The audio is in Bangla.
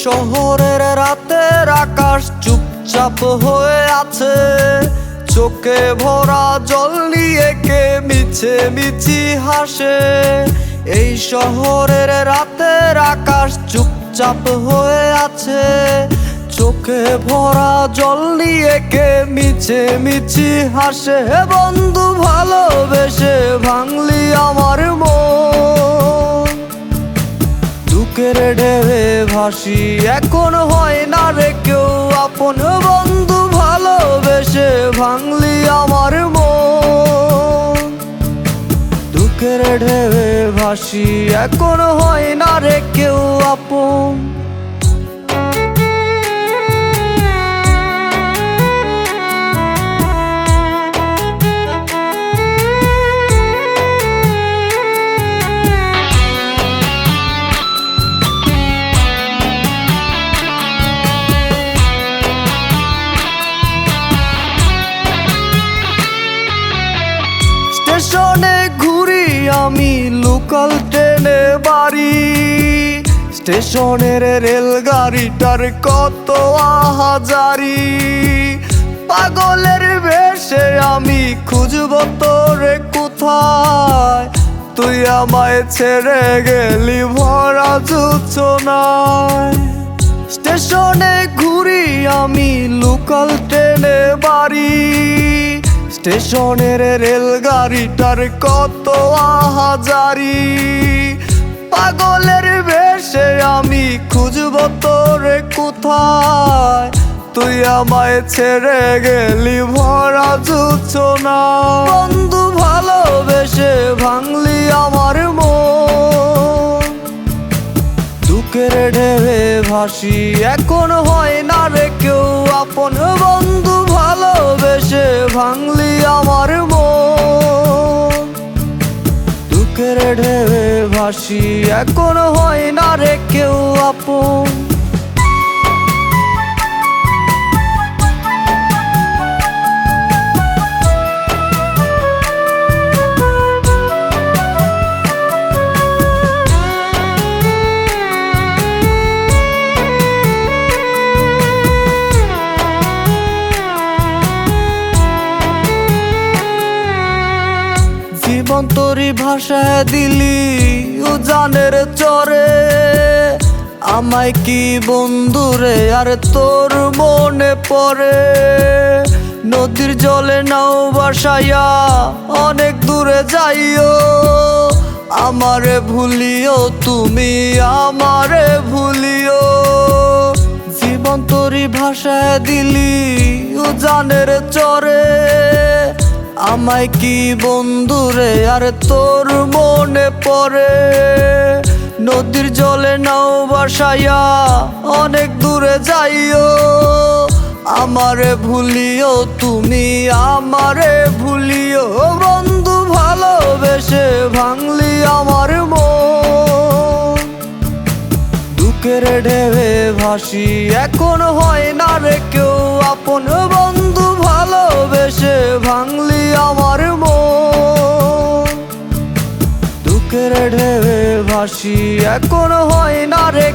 শহরের রাতের আকাশ চুপচাপ হয়ে আছে, চোখে ভরা জল নিয়ে কে মিছে মিছি হাসে। এই শহরের রাতের আকাশ চুপচাপ হয়ে আছে, চোখে ভরা জল নিয়ে কে মিছে মিছি হাসে। বন্ধু ভালোবেসে ভাঙলি আমার মন, দুঃখের ঢেউয়ে ভাসি এখন হয় না রে কেউ আপন। বন্ধু ভালোবেসে ভাঙলি আমার মন, দুঃখের ঢেউয়ে ভাসি এখন হয় না রে কেউ আপন। স্টেশনে ঘুরি আমি লোকাল ট্রেনে বাড়ি, স্টেশনের রেলগাড়িটার কত আহাজারি। পাগলের বেশে আমি খুঁজব তোরে কোথায়, তুই আমায় ছেড়ে গেলি ভরা জোছনায়। স্টেশনে ঘুরি আমি লোকাল ট্রেনে বাড়ি, স্টেশনের রেলগাড়িটার কত আহাজারি। পাগলের বেশে আমি খুঁজব তোরে কোথায়, তুই আমায় ছেড়ে গেলি ভরা জোছনায়। বন্ধু ভালোবেসে ভাঙলি আমার মন, দুঃখের ঢেউয়ে ভাসি এখন হয় না রে কেউ আপন। বন্ধু ভালোবেসে ভাঙলি আমার মন, দুঃখের ঢেউয়ে ভাসি এখন হয় না রে কেউ আপন। জীবন তোরই ভাষায় দিলি উজানের চরে, আমায় কি বন্ধুরে আর তোর মনে পড়ে। নদীর জলে নাও ভাসাইয়া অনেক দূরে যাইও, আমারে ভুলিও তুমি আমারে ভুলিও। জীবন তোরই ভাষায় দিলি উজানের চরে, আমায় কি বন্ধুরে আর তোর মনে পড়ে। নদীর জলে নাও ভাসাইয়া অনেক দূরে যাইও, আমারে ভুলিও তুমি আমারে ভুলিও। বন্ধু ভালোবেসে ভাঙলি আমার মন, দুঃখের ঢেউয়ে ভাসি এখন হয় না রে কেউ আপন। বন্ধু ভালোবেসে ভাঙলি আমার মন, দুঃখের ঢেউয়ে ভাসি এখন হয় না রে